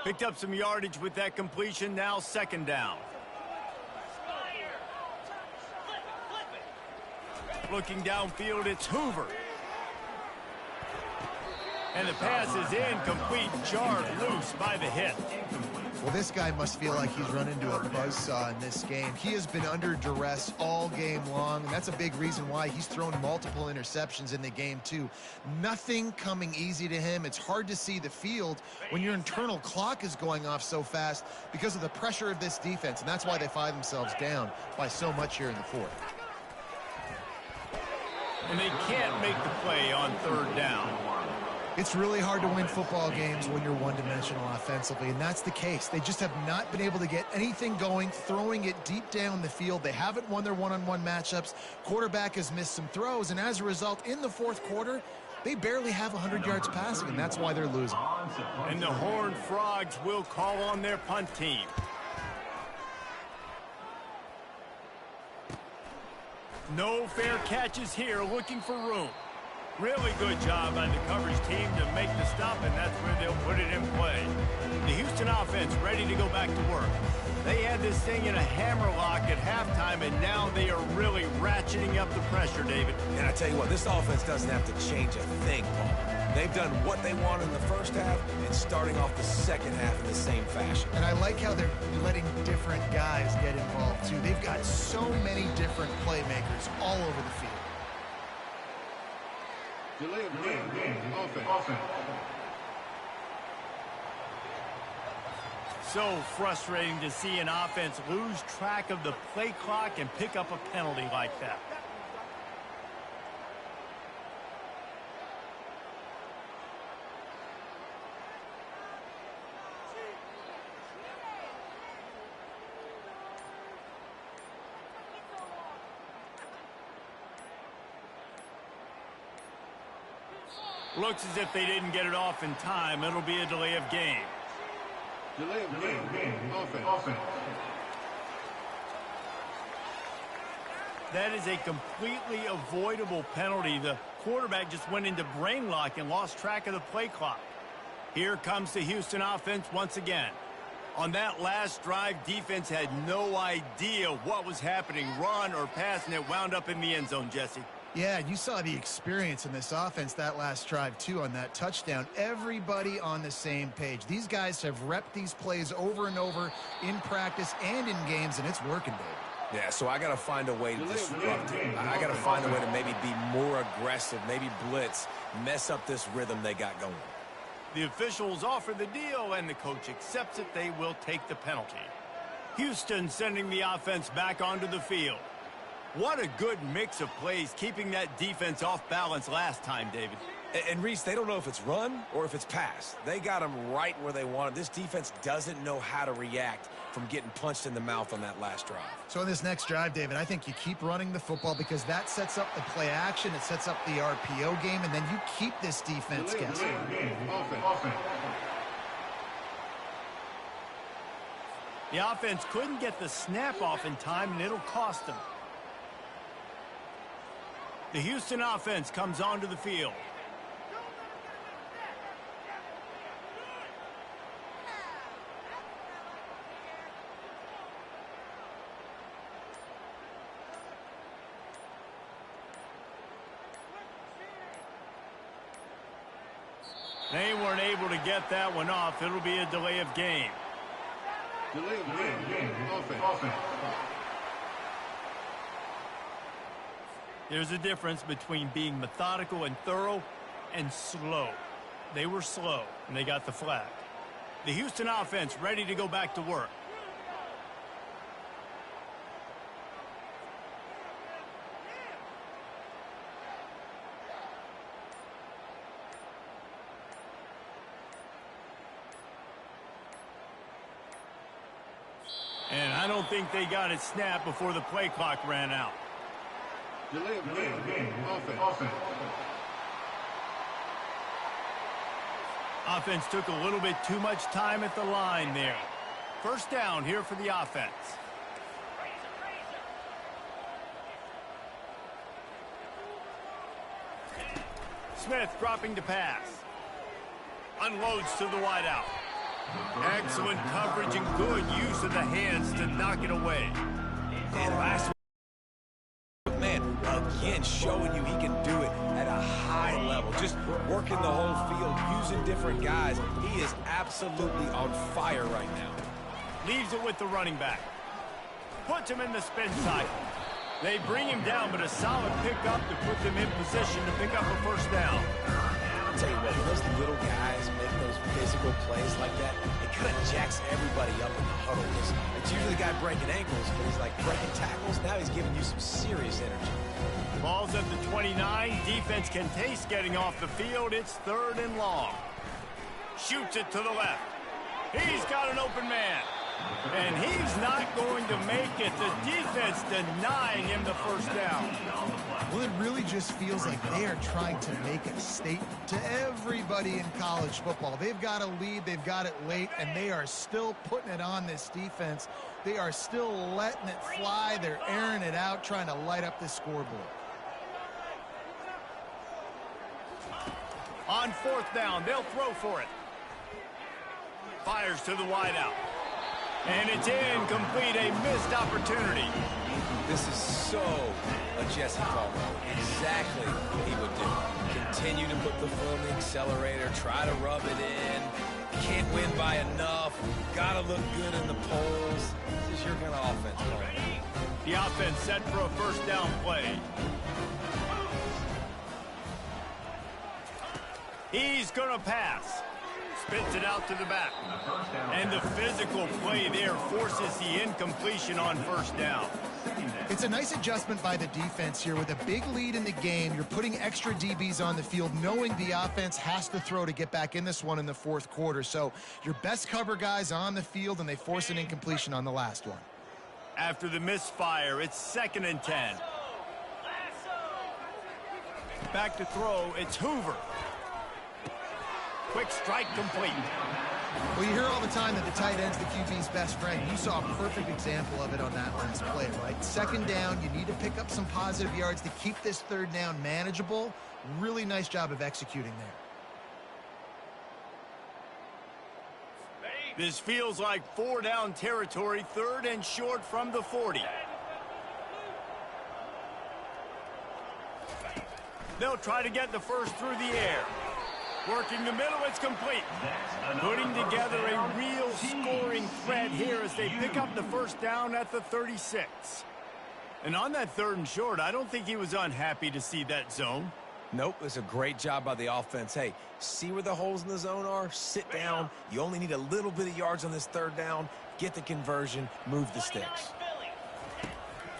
Picked up some yardage with that completion. Now second down. Looking downfield, it's Hoover. And the pass is incomplete, jarred loose by the hit. Well, this guy must feel like he's run into a buzzsaw in this game. He has been under duress all game long, and that's a big reason why he's thrown multiple interceptions in the game, too. Nothing coming easy to him. It's hard to see the field when your internal clock is going off so fast because of the pressure of this defense, and that's why they find themselves down by so much here in the fourth. And they can't make the play on third down. It's really hard to win football games when you're one-dimensional offensively, and that's the case. They just have not been able to get anything going, throwing it deep down the field. They haven't won their one-on-one matchups. Quarterback has missed some throws, and as a result, in the fourth quarter, they barely have 100 yards passing, and that's why they're losing. And the Horned Frogs will call on their punt team. No fair catches here, looking for room. Really good job by the coverage team to make the stop, and that's where they'll put it in play. The Houston offense ready to go back to work. They had this thing in a hammerlock at halftime, and now they are really ratcheting up the pressure, David. And I tell you what, this offense doesn't have to change a thing, Paul. They've done what they want in the first half and starting off the second half in the same fashion. And I like how they're letting different guys get involved, too. They've got so many different playmakers all over the field. Delay of game. Offense. So frustrating to see an offense lose track of the play clock and pick up a penalty like that. Looks as if they didn't get it off in time. It'll be a delay of game. Delay of game. Offense. That is a completely avoidable penalty. The quarterback just went into brain lock and lost track of the play clock. Here comes the Houston offense once again. On that last drive, defense had no idea what was happening, run or pass, and it wound up in the end zone, Jesse. Yeah, you saw the experience in this offense that last drive, too, on that touchdown. Everybody on the same page. These guys have repped these plays over and over in practice and in games, and it's working, Dave. Yeah, so I got to find a way to disrupt it. I got to find a way to maybe be more aggressive, maybe blitz, mess up this rhythm they got going. The officials offer the deal, and the coach accepts it. They will take the penalty. Houston sending the offense back onto the field. What a good mix of plays, keeping that defense off balance last time, David. And Reese, they don't know if it's run or if it's pass. They got them right where they want them. This defense doesn't know how to react from getting punched in the mouth on that last drive. So in this next drive, David, I think you keep running the football because that sets up the play action, it sets up the RPO game, and then you keep this defense guessing. Offense. The offense couldn't get the snap off in time, and it'll cost them. The Houston offense comes onto the field. They weren't able to get that one off. It'll be a delay of game. Delay of game. Offense. There's a difference between being methodical and thorough and slow. They were slow, and they got the flag. The Houston offense ready to go back to work. And I don't think they got it snapped before the play clock ran out. Delay of game. Offense. Offense took a little bit too much time at the line there. First down here for the offense. Smith dropping to pass. Unloads to the wideout. Excellent coverage and good use of the hands to knock it away. And last man, again, showing you he can do it at a high level. Just working the whole field, using different guys. He is absolutely on fire right now. Leaves it with the running back. Puts him in the spin cycle. They bring him down, but a solid pickup to put them in position to pick up a first down. I'll tell you what, when those little guys make those physical plays like that, it kind of jacks everybody up in the huddle. It's usually the guy breaking ankles, but he's like breaking tackles. Now he's giving you some serious energy. Ball's at the 29. Defense can taste getting off the field. It's 3rd and long. Shoots it to the left. He's got an open man. And he's not going to make it. The defense denying him the first down. Well, it really just feels like they are trying to make a statement to everybody in college football. They've got a lead, they've got it late, and they are still putting it on this defense. They are still letting it fly. They're airing it out, trying to light up this scoreboard. On 4th down, they'll throw for it. Fires to the wideout. And it's incomplete, a missed opportunity. This is so a Jesse Palmer. Exactly what he would do. Continue to put the foot on the accelerator, try to rub it in. Can't win by enough. Gotta look good in the polls. This is your kind of offense, Palmer. The offense set for a first down play. He's gonna pass. Spits it out to the back. And the physical play there forces the incompletion on first down. It's a nice adjustment by the defense here. With a big lead in the game, you're putting extra DBs on the field, knowing the offense has to throw to get back in this one in the 4th quarter. So your best cover guys on the field, and they force an incompletion on the last one. After the misfire, it's 2nd and 10. Back to throw, it's Hoover. Quick strike complete. Well, you hear all the time that the tight end's the QB's best friend. You saw a perfect example of it on that last play, right? 2nd down, you need to pick up some positive yards to keep this 3rd down manageable. Really nice job of executing there. This feels like 4-down territory, 3rd and short from the 40. They'll try to get the first through the air. Working the middle, it's complete. Putting together a real scoring threat here as they pick up the first down at the 36. And on that 3rd and short, I don't think he was unhappy to see that zone. Nope, it's a great job by the offense. Hey, see where the holes in the zone are? Sit down. You only need a little bit of yards on this 3rd down. Get the conversion. Move the sticks.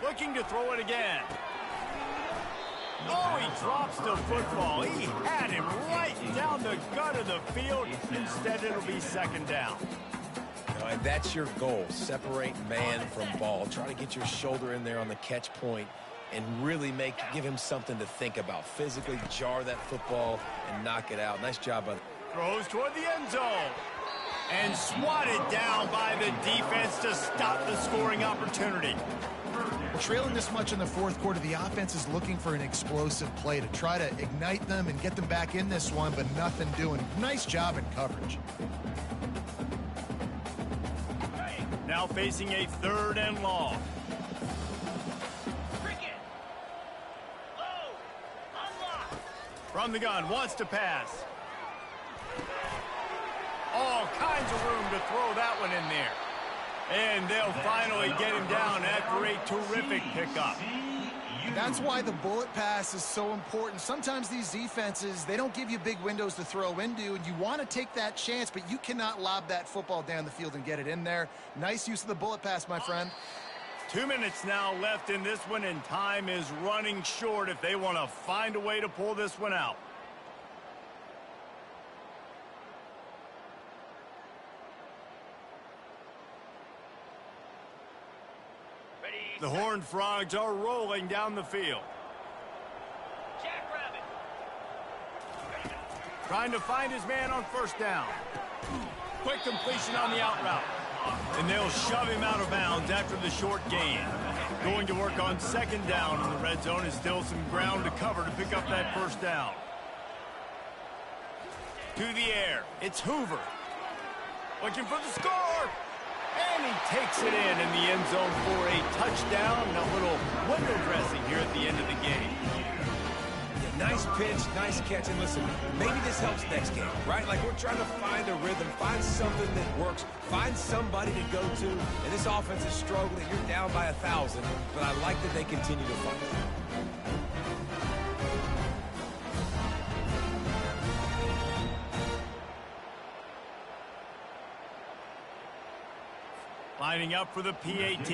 Looking to throw it again. Oh, he drops the football. He had him right down the gut of the field. Instead, it'll be 2nd down. And that's your goal. Separate man from ball. Try to get your shoulder in there on the catch point and really give him something to think about. Physically jar that football and knock it out. Nice job by the... Throws toward the end zone. And swatted down by the defense to stop the scoring opportunity. Trailing this much in the 4th quarter, the offense is looking for an explosive play to try to ignite them and get them back in this one, but nothing doing. Nice job in coverage. Now facing a 3rd and long. From the gun, wants to pass. All kinds of room to throw that one in there. And they'll finally get him down after a terrific pickup. That's why the bullet pass is so important. Sometimes these defenses, they don't give you big windows to throw into, and you want to take that chance, but you cannot lob that football down the field and get it in there. Nice use of the bullet pass, my friend. 2 minutes now left in this one, and time is running short if they want to find a way to pull this one out. The Horned Frogs are rolling down the field. Trying to find his man on first down. Quick completion on the out route. And they'll shove him out of bounds after the short gain. Going to work on second down in the red zone is still some ground to cover to pick up that first down. To the air, it's Hoover. Looking for the score. And he takes it in the end zone for a touchdown and a little window dressing here at the end of the game. Yeah, nice pitch, nice catch. And listen, maybe this helps next game, right? Like we're trying to find a rhythm, find something that works, find somebody to go to. And this offense is struggling. You're down by 1,000, but I like that they continue to fight. Lining up for the PAT.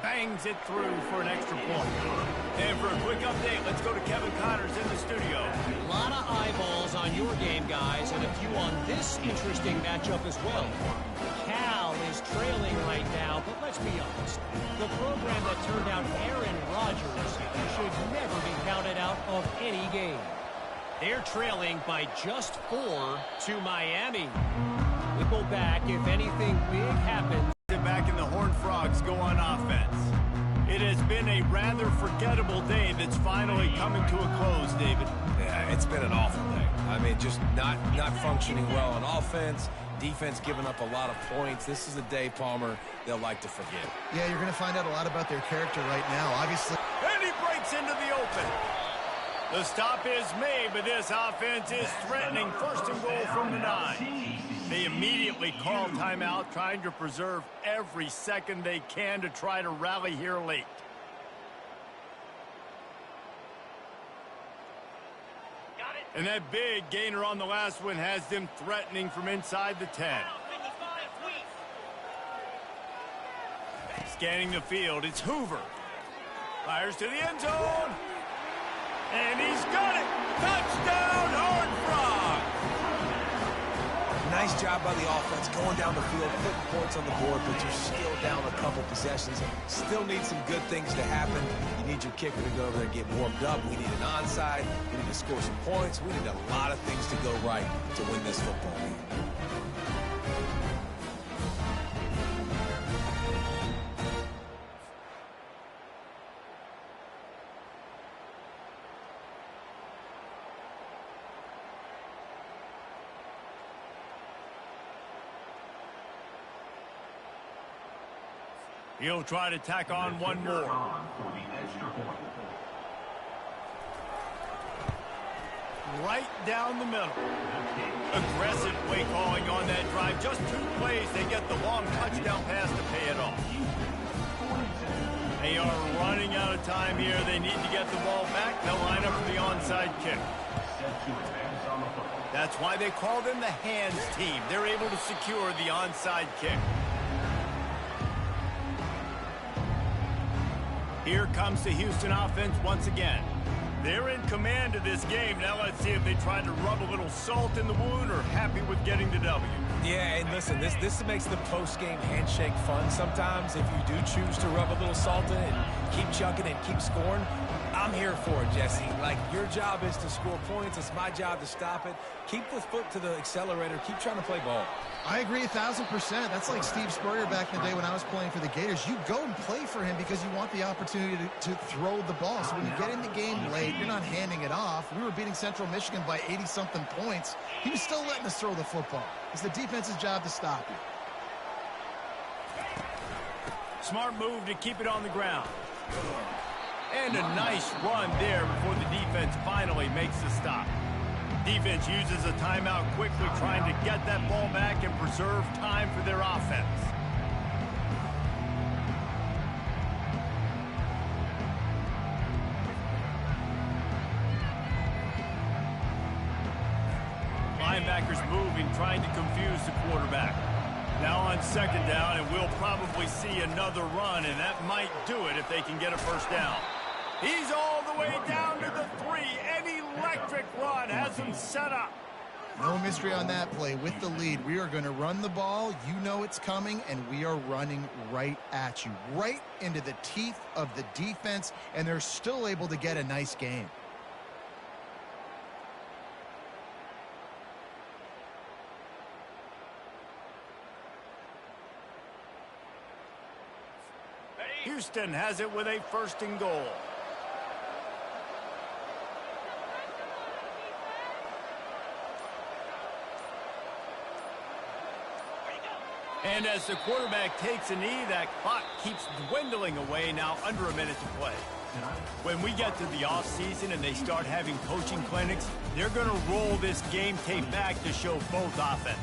Bangs it through for an extra point. And for a quick update, let's go to Kevin Connors in the studio. A lot of eyeballs on your game, guys, and a few on this interesting matchup as well. Cal is trailing right now, but let's be honest. The program that turned out Aaron Rodgers should never be counted out of any game. They're trailing by just 4 to Miami. We go back if anything big happens. Back in the Horned Frogs go on offense. It has been a rather forgettable day that's finally coming to a close, David. Yeah, it's been an awful day. I mean, just not functioning well on offense. Defense giving up a lot of points. This is a day, Palmer, they'll like to forget. Yeah, you're going to find out a lot about their character right now, obviously. And he breaks into the open. The stop is made, but this offense is threatening first and goal from the 9. They immediately call timeout, trying to preserve every second they can to try to rally here late. And that big gainer on the last one has them threatening from inside the 10. Scanning the field, it's Hoover. Fires to the end zone. And he's got it! Touchdown, Horned Frogs! Nice job by the offense going down the field, putting points on the board, but you're still down a couple possessions. Still need some good things to happen. You need your kicker to go over there and get warmed up. We need an onside. We need to score some points. We need a lot of things to go right to win this football game. He'll try to tack on one more. Right down the middle. Aggressive play calling on that drive. Just 2 plays, they get the long touchdown pass to pay it off. They are running out of time here. They need to get the ball back. They'll line up for the onside kick. That's why they call them the hands team. They're able to secure the onside kick. Here comes the Houston offense once again. They're in command of this game. Now let's see if they try to rub a little salt in the wound or happy with getting the W. Yeah, and listen, this makes the post-game handshake fun sometimes. If you do choose to rub a little salt in and keep chucking and keep scoring, I'm here for it, Jesse. Like, your job is to score points. It's my job to stop it. Keep the foot to the accelerator. Keep trying to play ball. I agree 1,000%. That's like Steve Spurrier back in the day when I was playing for the Gators. You go and play for him because you want the opportunity to throw the ball. So when you get in the game late, you're not handing it off. We were beating Central Michigan by 80-something points. He was still letting us throw the football. It's the defense's job to stop you. Smart move to keep it on the ground. And a nice run there before the defense finally makes the stop. Defense uses a timeout quickly, trying to get that ball back and preserve time for their offense. Linebackers moving, trying to confuse the quarterback. Now on second down, and we'll probably see another run, and that might do it if they can get a first down. He's all the way down to the 3. An electric run has him set up. No mystery on that play. With the lead, we are going to run the ball. You know it's coming, and we are running right at you, right into the teeth of the defense, and they're still able to get a nice game. Houston has it with a 1st and goal. And as the quarterback takes a knee, that clock keeps dwindling away, now under a minute to play. When we get to the offseason and they start having coaching clinics, they're going to roll this game tape back to show both offense.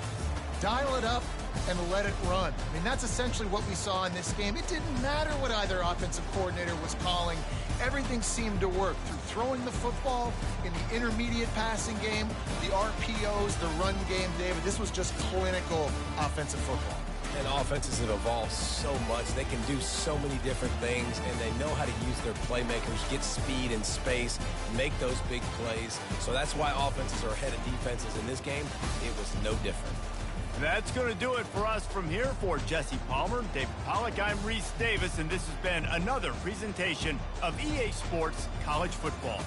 Dial it up and let it run. I mean, that's essentially what we saw in this game. It didn't matter what either offensive coordinator was calling. Everything seemed to work through throwing the football in the intermediate passing game, the RPOs, the run game, David. This was just clinical offensive football. And offenses have evolved so much. They can do so many different things, and they know how to use their playmakers, get speed and space, make those big plays. So that's why offenses are ahead of defenses in this game. It was no different. That's going to do it for us from here. For Jesse Palmer, David Pollack, I'm Reese Davis, and this has been another presentation of EA Sports College Football.